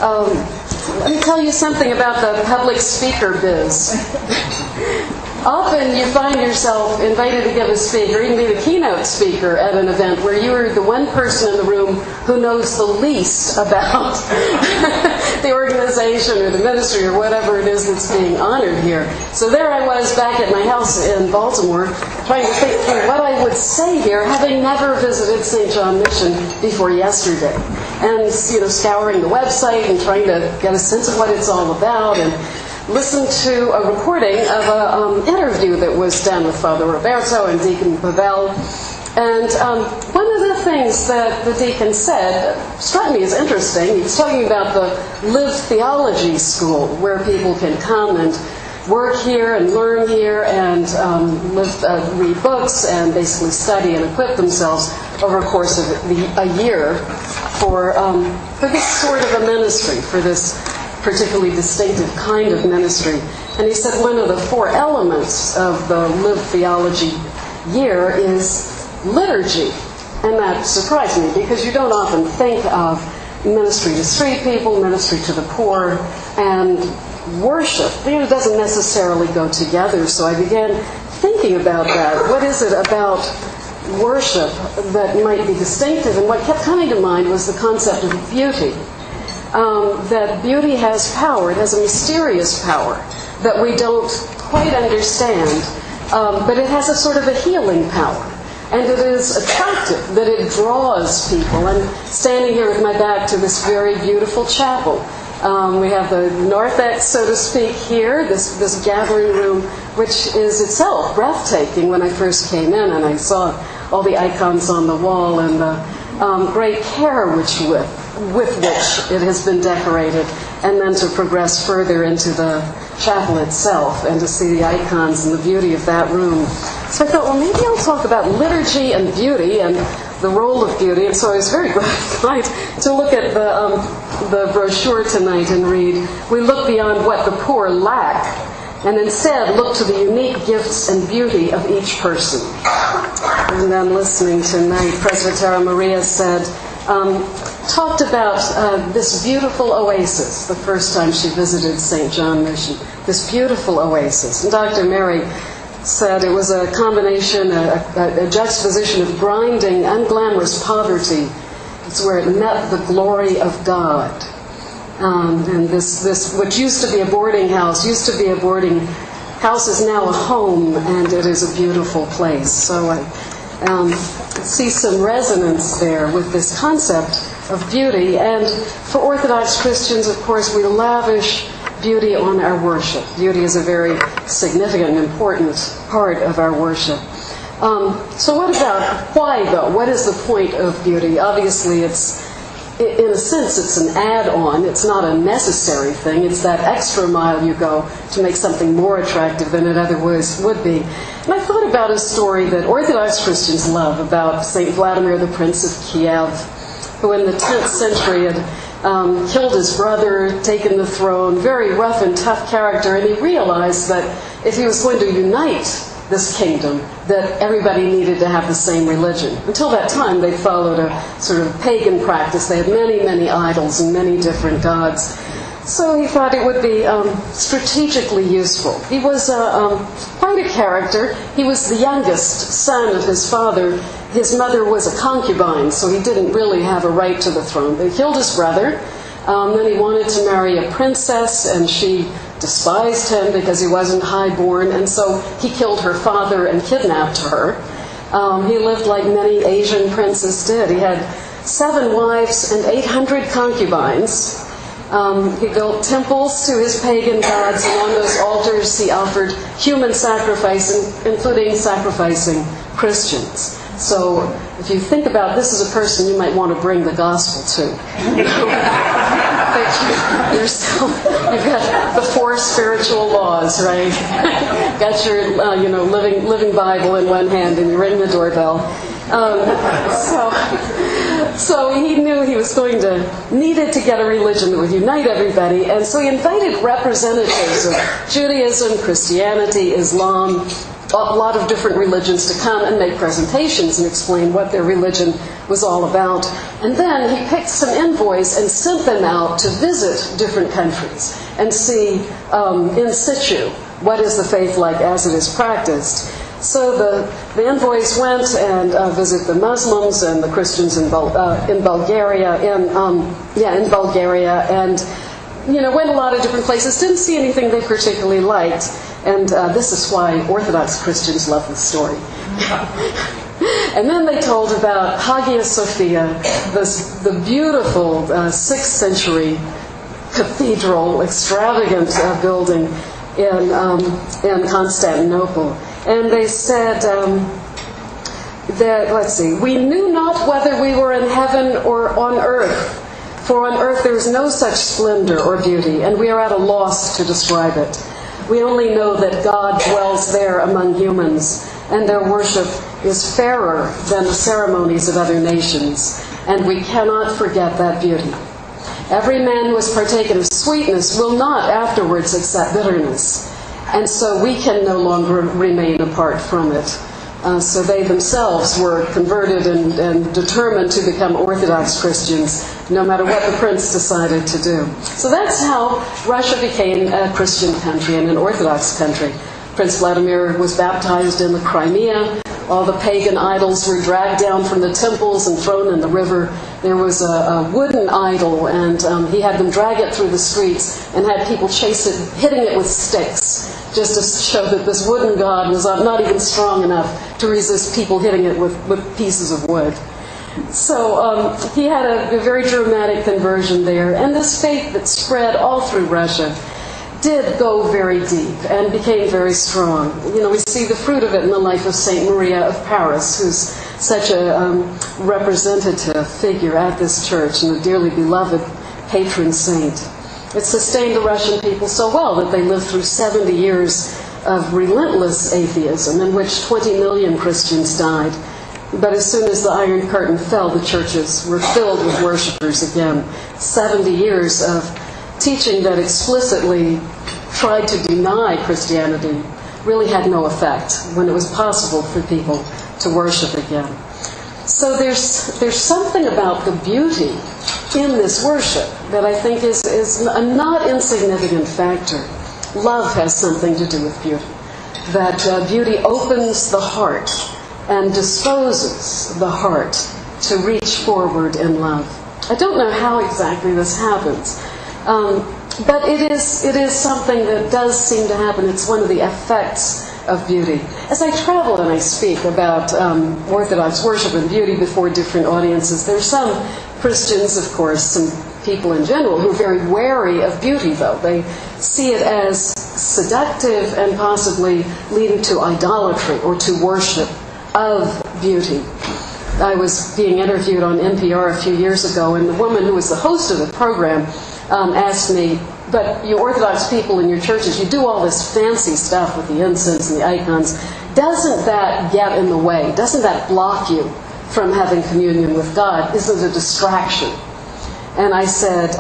Let me tell you something about the public speaker biz. Often you find yourself invited to give a speech, or even be the keynote speaker at an event where you are the one person in the room who knows the least about the organization or the ministry or whatever it is that's being honored here. So there I was back at my house in Baltimore, trying to think through what I would say here, having never visited St. John Mission before yesterday. And, scouring the website and trying to get a sense of what it's all about, and listened to a recording of an interview that was done with Father Roberto and Deacon Pavel. And one of the things that the deacon said struck me as interesting. He was talking about the Live Theology School, where people can come and work here and learn here and read books and basically study and equip themselves over a course of a year for this sort of a ministry, for this particularly distinctive kind of ministry. And he said one of the 4 elements of the Live Theology year is liturgy. And that surprised me, because you don't often think of ministry to street people, ministry to the poor, and worship. It doesn't necessarily go together. So I began thinking about that. What is it about worship that might be distinctive? And what kept coming to mind was the concept of beauty. That beauty has power. It has a mysterious power that we don't quite understand, but it has a sort of a healing power. And it is attractive, that it draws people. I'm standing here with my back to this very beautiful chapel. We have the narthex, so to speak, here, this gathering room, which is itself breathtaking. When I first came in and I saw all the icons on the wall and the great care with which it has been decorated, and then to progress further into the chapel itself and to see the icons and the beauty of that room. So I thought, well, maybe I'll talk about liturgy and beauty and the role of beauty. And so I was very gratified to look at the brochure tonight and read, "We look beyond what the poor lack and instead look to the unique gifts and beauty of each person." And then listening tonight, Presbytera Maria said, talked about this beautiful oasis the first time she visited St. John Mission, this beautiful oasis. And Dr. Mary said it was a combination, a juxtaposition of grinding, unglamorous poverty. It's where it met the glory of God. And this, which used to be a boarding house, is now a home, and it is a beautiful place. So I see some resonance there with this concept of beauty. And for Orthodox Christians, of course, we lavish beauty on our worship. Beauty is a very significant and important part of our worship. So what about, why though? What is the point of beauty? Obviously, in a sense, it's an add-on. It's not a necessary thing. It's that extra mile you go to make something more attractive than it otherwise would be. And I thought about a story that Orthodox Christians love about St. Vladimir, the Prince of Kiev, who in the 10th century had killed his brother, taken the throne, very rough and tough character, and he realized that if he was going to unite this kingdom, that everybody needed to have the same religion. Until that time, they followed a sort of pagan practice. They had many, many idols and many different gods. So he thought it would be strategically useful. He was quite a character. He was the youngest son of his father. His mother was a concubine, so he didn't really have a right to the throne. They killed his brother. Then he wanted to marry a princess, and she despised him because he wasn't highborn, and so he killed her father and kidnapped her. He lived like many Asian princes did. He had 7 wives and 800 concubines. He built temples to his pagan gods, and on those altars he offered human sacrifice, including sacrificing Christians. So if you think about this as a person you might want to bring the gospel to. You've got the 4 spiritual laws, right? Got your living Bible in one hand and you ring the doorbell. So he knew he was needed to get a religion that would unite everybody, and so he invited representatives of Judaism, Christianity, Islam, a lot of different religions to come and make presentations and explain what their religion was all about. And then he picked some envoys and sent them out to visit different countries and see in situ what is the faith like as it is practiced. So the envoys went and visited the Muslims and the Christians in Bulgaria, in Bulgaria, and went a lot of different places. Didn't see anything they particularly liked, and this is why Orthodox Christians love this story. And then they told about Hagia Sophia, the beautiful 6th century cathedral, extravagant building in Constantinople. And they said that, let's see, we knew not whether we were in heaven or on earth, for on earth there is no such splendor or beauty, and we are at a loss to describe it. We only know that God dwells there among humans, and their worship is fairer than the ceremonies of other nations, and we cannot forget that beauty. Every man who has partaken of sweetness will not afterwards accept bitterness, and so we can no longer remain apart from it. So they themselves were converted and determined to become Orthodox Christians, no matter what the prince decided to do. So that's how Russia became a Christian country and an Orthodox country. Prince Vladimir was baptized in the Crimea. All the pagan idols were dragged down from the temples and thrown in the river. There was a wooden idol, and he had them drag it through the streets and had people chase it, hitting it with sticks, just to show that this wooden god was not even strong enough to resist people hitting it with pieces of wood. So he had a very dramatic conversion there, and this faith that spread all through Russia did go very deep and became very strong. We see the fruit of it in the life of Saint Maria of Paris, who's such a representative figure at this church and a dearly beloved patron saint. It sustained the Russian people so well that they lived through 70 years of relentless atheism, in which 20 million Christians died. But as soon as the Iron Curtain fell, the churches were filled with worshipers again. 70 years of teaching that explicitly tried to deny Christianity really had no effect when it was possible for people to worship again. So there's something about the beauty in this worship that I think is a not insignificant factor. Love has something to do with beauty. That beauty opens the heart and disposes the heart to reach forward in love. I don't know how exactly this happens, but it is something that does seem to happen. It's one of the effects of beauty. As I travel and I speak about Orthodox worship and beauty before different audiences, there's some Christians, of course, some people in general, who are very wary of beauty, though. They see it as seductive and possibly leading to idolatry or to worship of beauty. I was being interviewed on NPR a few years ago, and the woman who was the host of the program asked me, but you Orthodox people in your churches, you do all this fancy stuff with the incense and the icons. Doesn't that get in the way? Doesn't that block you from having communion with God? Isn't it a distraction? And I said,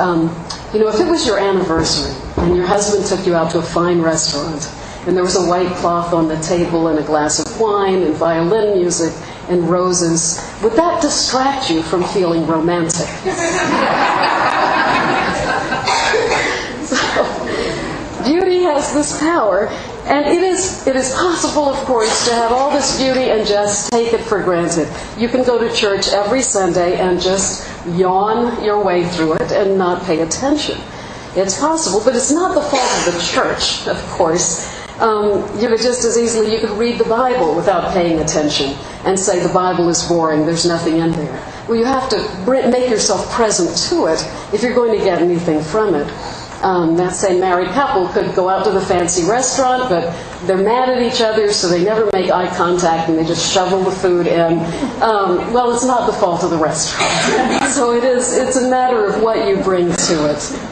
if it was your anniversary and your husband took you out to a fine restaurant and there was a white cloth on the table and a glass of wine and violin music and roses, would that distract you from feeling romantic? So, beauty has this power, and it is possible, of course, to have all this beauty and just take it for granted. You can go to church every Sunday and just yawn your way through it and not pay attention. It's possible, but it's not the fault of the church, of course. Just as easily you could read the Bible without paying attention and say the Bible is boring, there's nothing in there. Well, you have to make yourself present to it if you're going to get anything from it. That same married couple could go out to the fancy restaurant, but they're mad at each other, so they never make eye contact and they just shovel the food in. Well, it's not the fault of the restaurant. So it's a matter of what you bring to it.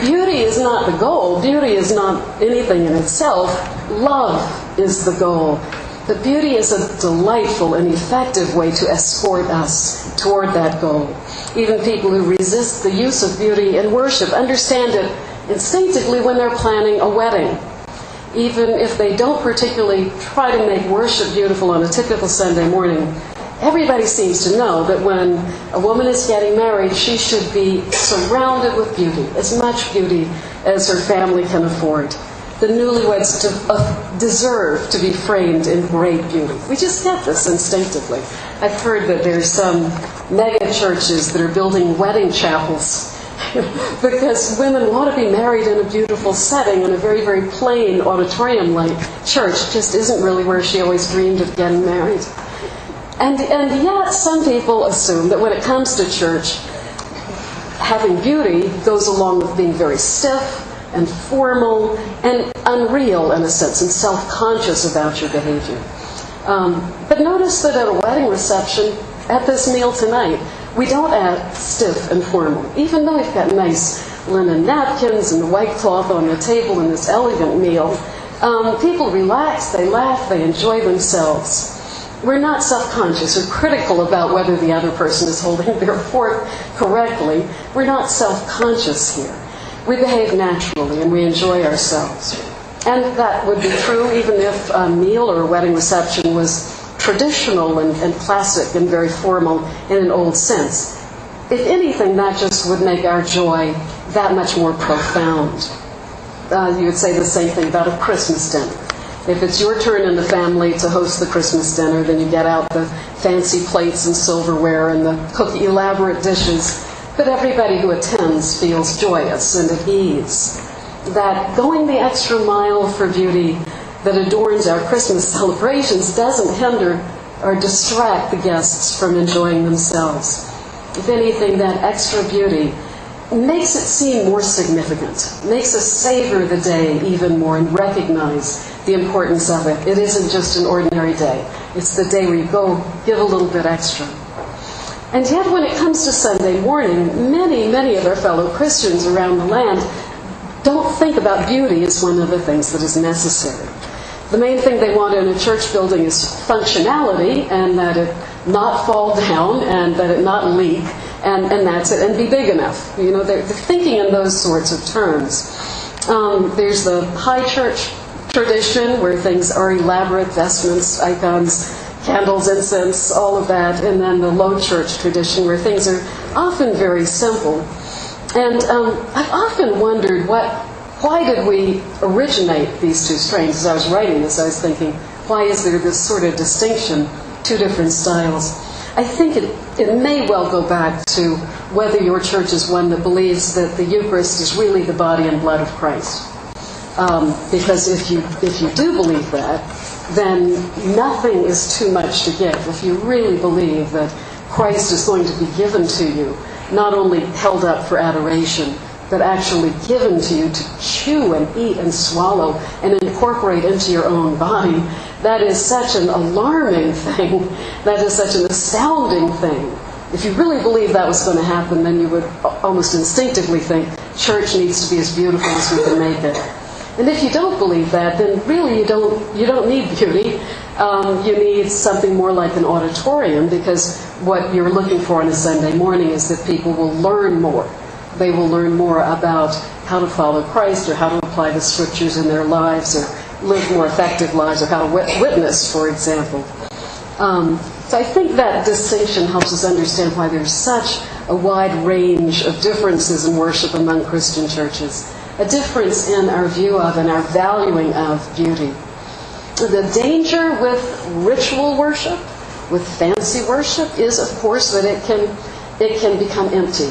Beauty is not the goal. Beauty is not anything in itself. Love is the goal. But beauty is a delightful and effective way to escort us toward that goal. Even people who resist the use of beauty in worship understand it instinctively when they're planning a wedding. Even if they don't particularly try to make worship beautiful on a typical Sunday morning, Everybody seems to know that when a woman is getting married, she should be surrounded with beauty, as much beauty as her family can afford. The newlyweds deserve to be framed in great beauty. We just get this instinctively. I've heard that there's some mega churches that are building wedding chapels because women want to be married in a beautiful setting, and a very, very plain auditorium-like church just isn't really where she always dreamed of getting married. And yet some people assume that when it comes to church, having beauty goes along with being very stiff and formal and unreal in a sense, and self-conscious about your behavior. But notice that at a wedding reception, at this meal tonight, we don't act stiff and formal. Even though we've got nice linen napkins and white cloth on the table in this elegant meal, people relax, they laugh, they enjoy themselves. We're not self-conscious or critical about whether the other person is holding their fork correctly. We're not self-conscious here. We behave naturally and we enjoy ourselves. And that would be true even if a meal or a wedding reception was traditional and classic and very formal in an old sense. If anything, that just would make our joy that much more profound. You would say the same thing about a Christmas dinner. If it's your turn in the family to host the Christmas dinner, then you get out the fancy plates and silverware and the elaborate dishes. But everybody who attends feels joyous and at ease. That going the extra mile for beauty that adorns our Christmas celebrations doesn't hinder or distract the guests from enjoying themselves. If anything, that extra beauty makes it seem more significant, makes us savor the day even more and recognize the importance of it. It isn't just an ordinary day. It's the day where you go give a little bit extra. And yet when it comes to Sunday morning, many of our fellow Christians around the land don't think about beauty as one of the things that is necessary. The main thing they want in a church building is functionality, and that it not fall down, and that it not leak, and that's it, and be big enough. You know, they're thinking in those sorts of terms. There's the high church tradition where things are elaborate, vestments, icons, candles, incense, all of that, and then the low church tradition where things are often very simple. And I've often wondered why did we originate these two strains? As I was writing this, I was thinking, why is there this sort of distinction, two different styles? I think it may well go back to whether your church is one that believes that the Eucharist is really the body and blood of Christ. Because if you do believe that, then nothing is too much to give. If you really believe that Christ is going to be given to you, not only held up for adoration, but actually given to you to chew and eat and swallow and incorporate into your own body, that is such an alarming thing. That is such an astounding thing. If you really believe that was going to happen, then you would almost instinctively think church needs to be as beautiful as we can make it. And if you don't believe that, then really you don't need beauty. You need something more like an auditorium, because what you're looking for on a Sunday morning is that people will learn more. They will learn more about how to follow Christ, or how to apply the Scriptures in their lives, or live more effective lives, or how to witness, for example. So I think that distinction helps us understand why there's such a wide range of differences in worship among Christian churches. A difference in our view of and our valuing of beauty. The danger with ritual worship, with fancy worship, is of course that it can become empty.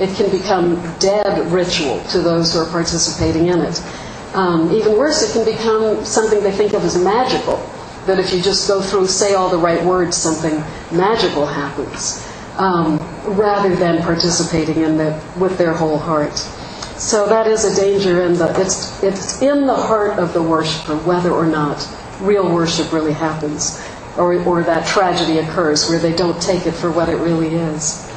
It can become dead ritual to those who are participating in it. Even worse, it can become something they think of as magical. That if you just go through, say all the right words, something magical happens, rather than participating in it with their whole heart. So that is a danger, and it's in the heart of the worshiper whether or not real worship really happens, or that tragedy occurs where they don't take it for what it really is.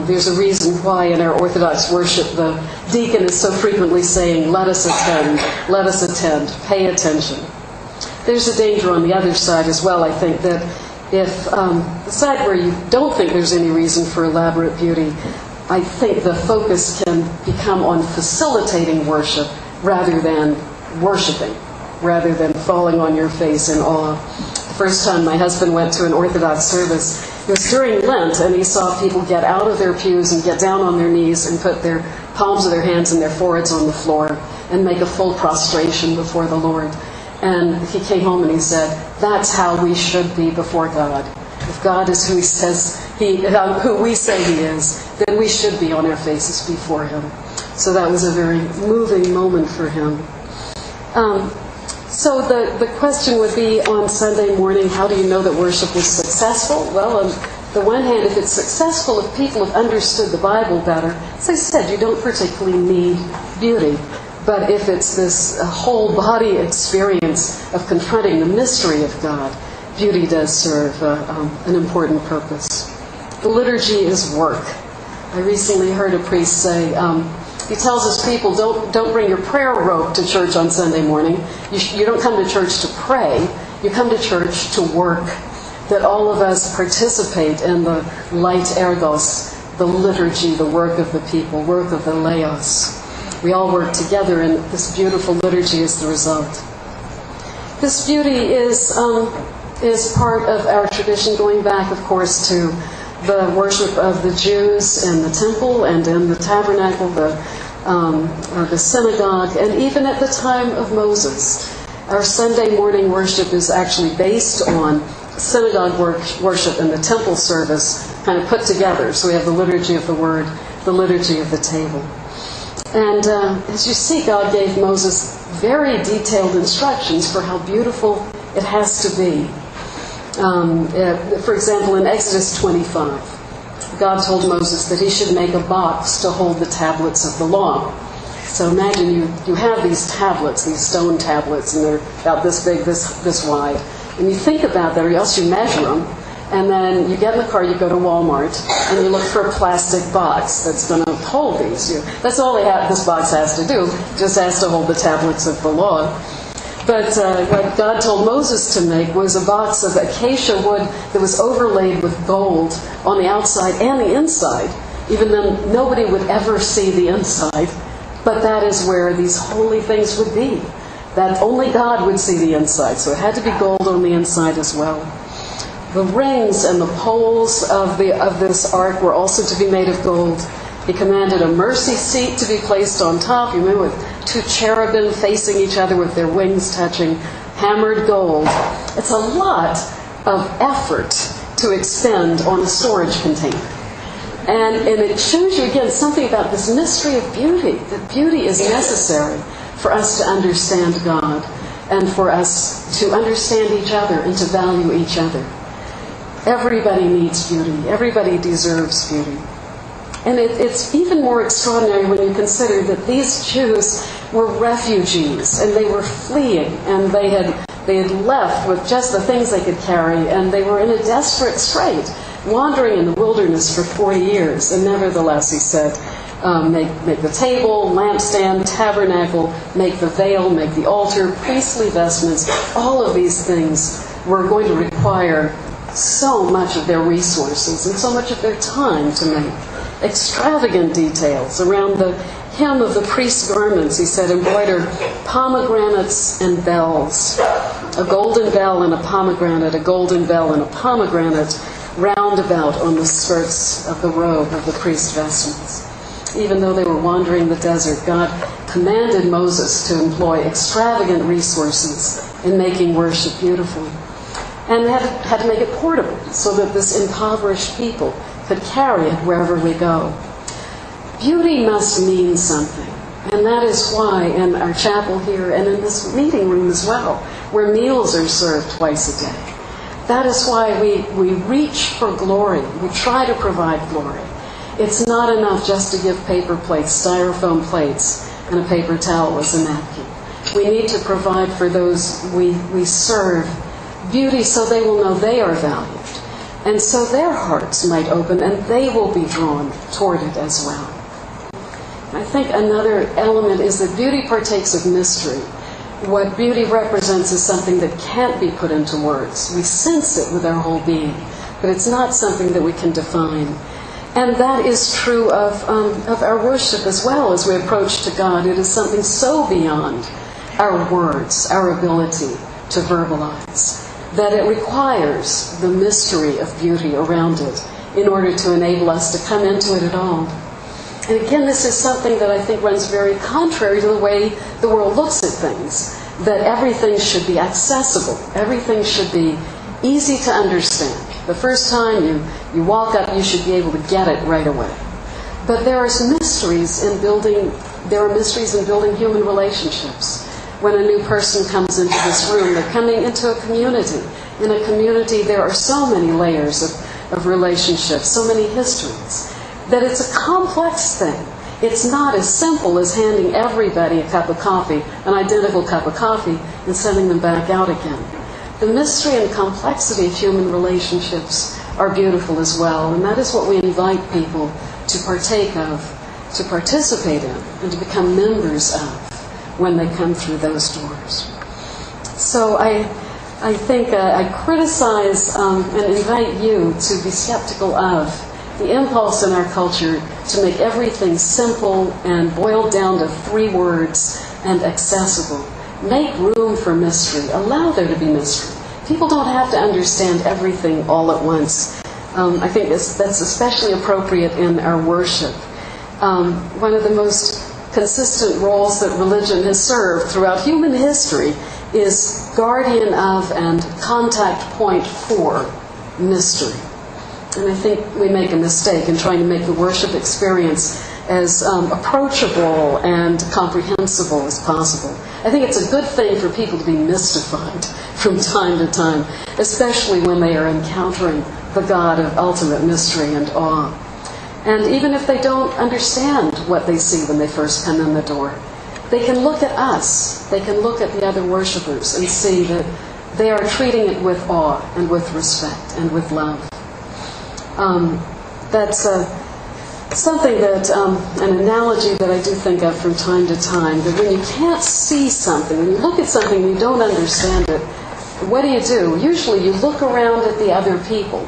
There's a reason why in our Orthodox worship the deacon is so frequently saying, let us attend, pay attention. There's a danger on the other side as well, I think, that if the side where you don't think there's any reason for elaborate beauty, I think the focus can become on facilitating worship rather than worshiping, rather than falling on your face in awe. first time my husband went to an Orthodox service, it was during Lent, and he saw people get out of their pews and get down on their knees and put their palms of their hands and their foreheads on the floor and make a full prostration before the Lord. And he came home and he said, that's how we should be before God. If God is who we say He is, then we should be on our faces before Him. So that was a very moving moment for him. So the question would be on Sunday morning, how do you know that worship was successful? Well, on the one hand, if it's successful, if people have understood the Bible better, as I said, you don't particularly need beauty. But if it's this whole body experience of confronting the mystery of God, beauty does serve an important purpose. The liturgy is work. I recently heard a priest say, he tells his people, don't bring your prayer rope to church on Sunday morning. You don't come to church to pray. You come to church to work. That all of us participate in the light ergos, the liturgy, the work of the people, work of the laos. We all work together, and this beautiful liturgy is the result. This beauty is part of our tradition, going back, of course, to the worship of the Jews in the temple and in the tabernacle, the synagogue, and even at the time of Moses. Our Sunday morning worship is actually based on synagogue worship and the temple service kind of put together. So we have the liturgy of the word, the liturgy of the table. And as you see, God gave Moses very detailed instructions for how beautiful it has to be. For example, in Exodus 25, God told Moses that he should make a box to hold the tablets of the law. So imagine you have these tablets, these stone tablets, and they're about this big, this wide. And you think about that, or else you measure them, and then you get in the car, you go to Walmart, and you look for a plastic box that's going to hold these. That's all this box has to do, just has to hold the tablets of the law. But what God told Moses to make was a box of acacia wood that was overlaid with gold on the outside and the inside, even though nobody would ever see the inside. But that is where these holy things would be. That only God would see the inside. So it had to be gold on the inside as well. The rings and the poles of this ark were also to be made of gold. He commanded a mercy seat to be placed on top, you remember, with two cherubim facing each other with their wings touching, hammered gold. It's a lot of effort to expend on a storage container. And it shows you again something about this mystery of beauty, that beauty is necessary for us to understand God and for us to understand each other and to value each other. Everybody needs beauty. Everybody deserves beauty. And it's even more extraordinary when you consider that these Jews were refugees and they were fleeing and they had left with just the things they could carry, and they were in a desperate strait, wandering in the wilderness for 40 years. And nevertheless, he said, make the table, lampstand, tabernacle, make the veil, make the altar, priestly vestments. All of these things were going to require so much of their resources and so much of their time to make. Extravagant details around the hem of the priest's garments, he said, embroider pomegranates and bells. A golden bell and a pomegranate, a golden bell and a pomegranate, round about on the skirts of the robe of the priest's vestments. Even though they were wandering the desert, God commanded Moses to employ extravagant resources in making worship beautiful. And had to make it portable so that this impoverished people could carry it wherever we go. Beauty must mean something. And that is why in our chapel here and in this meeting room as well, where meals are served twice a day, that is why we reach for glory. We try to provide glory. It's not enough just to give paper plates, styrofoam plates, and a paper towel as a napkin. We need to provide for those we serve beauty so they will know they are valued. And so their hearts might open and they will be drawn toward it as well. I think another element is that beauty partakes of mystery. What beauty represents is something that can't be put into words. We sense it with our whole being, but it's not something that we can define. And that is true of our worship as well as we approach to God. It is something so beyond our words, our ability to verbalize. that it requires the mystery of beauty around it in order to enable us to come into it at all. And again, this is something that I think runs very contrary to the way the world looks at things, that everything should be accessible. Everything should be easy to understand. The first time you walk up, you should be able to get it right away. But there are mysteries in building human relationships. When a new person comes into this room, they're coming into a community. In a community, there are so many layers of relationships, so many histories, that it's a complex thing. It's not as simple as handing everybody a cup of coffee, an identical cup of coffee, and sending them back out again. The mystery and complexity of human relationships are beautiful as well, and that is what we invite people to partake of, to participate in, and to become members of when they come through those doors. So I think I criticize and invite you to be skeptical of the impulse in our culture to make everything simple and boiled down to 3 words and accessible. Make room for mystery. Allow there to be mystery. People don't have to understand everything all at once. I think that's especially appropriate in our worship. One of the most consistent roles that religion has served throughout human history is guardian of and contact point for mystery. And I think we make a mistake in trying to make the worship experience as approachable and comprehensible as possible. I think it's a good thing for people to be mystified from time to time, especially when they are encountering the God of ultimate mystery and awe. And even if they don't understand what they see when they first come in the door, they can look at us, they can look at the other worshipers and see that they are treating it with awe and with respect and with love. That's something that, an analogy that I do think of from time to time, that when you can't see something, when you look at something and you don't understand it, what do? Usually you look around at the other people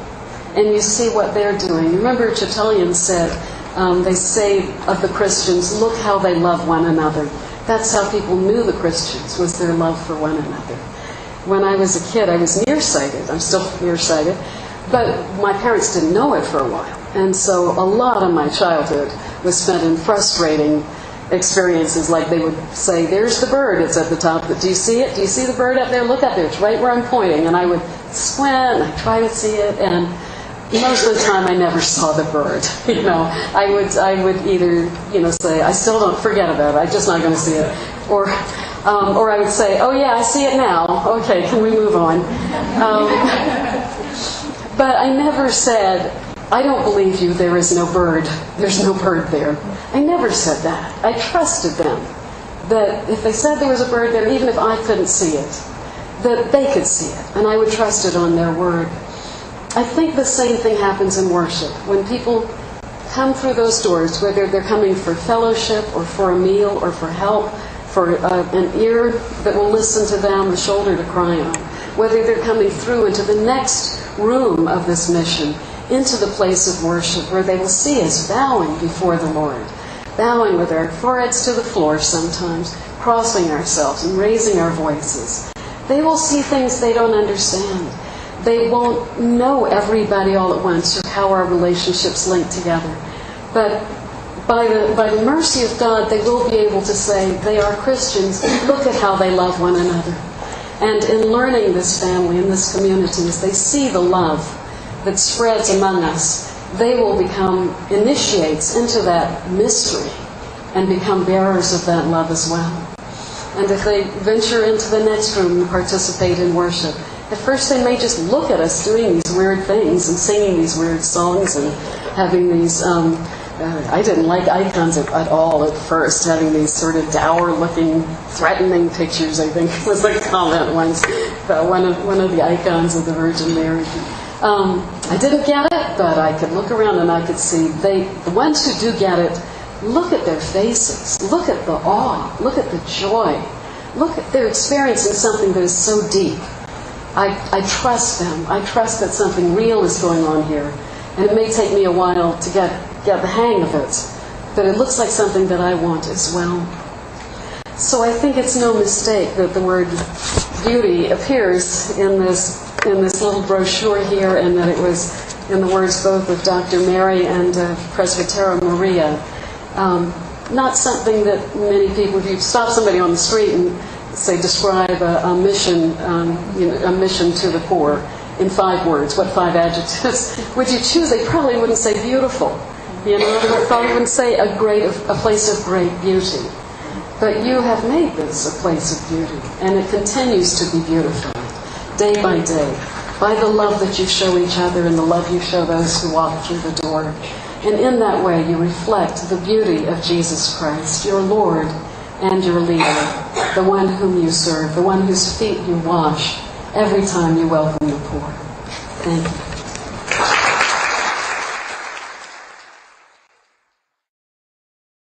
and you see what they're doing. Remember Tertullian said, they say of the Christians, look how they love one another. That's how people knew the Christians, was their love for one another. When I was a kid, I was nearsighted. I'm still nearsighted. But my parents didn't know it for a while. And so a lot of my childhood was spent in frustrating experiences. Like they would say, there's the bird, it's at the top. Do you see it? Do you see the bird up there? Look up there, it's right where I'm pointing. And I would squint, and I'd try to see it, and most of the time I never saw the bird. I would either, say, I still don't forget about it, I'm just not going to see it. Or I would say, oh yeah, I see it now. Okay, can we move on? But I never said, I don't believe you, there is no bird. There's no bird there. I never said that. I trusted them. That if they said there was a bird there, even if I couldn't see it, that they could see it. And I would trust it on their word. I think the same thing happens in worship. When people come through those doors, whether they're coming for fellowship or for a meal or for help, for an ear that will listen to them, a shoulder to cry on, whether they're coming through into the next room of this mission, into the place of worship where they will see us bowing before the Lord, bowing with our foreheads to the floor sometimes, crossing ourselves and raising our voices. They will see things they don't understand. They won't know everybody all at once or how our relationships link together. But by the mercy of God, they will be able to say, they are Christians, look at how they love one another. And in learning this family and this community, as they see the love that spreads among us, they will become initiates into that mystery and become bearers of that love as well. And if they venture into the next room and participate in worship, at first they may just look at us doing these weird things and singing these weird songs and having these, I didn't like icons at all at first, having these sort of dour-looking, threatening pictures, I think was the comment once, about one of the icons of the Virgin Mary. I didn't get it, but I could look around and I could see the ones who do get it, look at their faces, look at the awe, look at the joy, look at they're experiencing something that is so deep. I trust them. I trust that something real is going on here. And it may take me a while to get the hang of it, but it looks like something that I want as well. So I think it's no mistake that the word beauty appears in this in this little brochure here, and that it was in the words both of Dr. Mary and Presbytera Maria. Not something that many people, if you stop somebody on the street and say, describe a mission, a mission to the poor in 5 words, what 5 adjectives would you choose? They probably wouldn't say beautiful. They probably wouldn't say a place of great beauty. But you have made this a place of beauty, and it continues to be beautified day by day by the love that you show each other and the love you show those who walk through the door. And in that way you reflect the beauty of Jesus Christ, your Lord and your leader, the one whom you serve, the one whose feet you wash every time you welcome the poor. Thank you.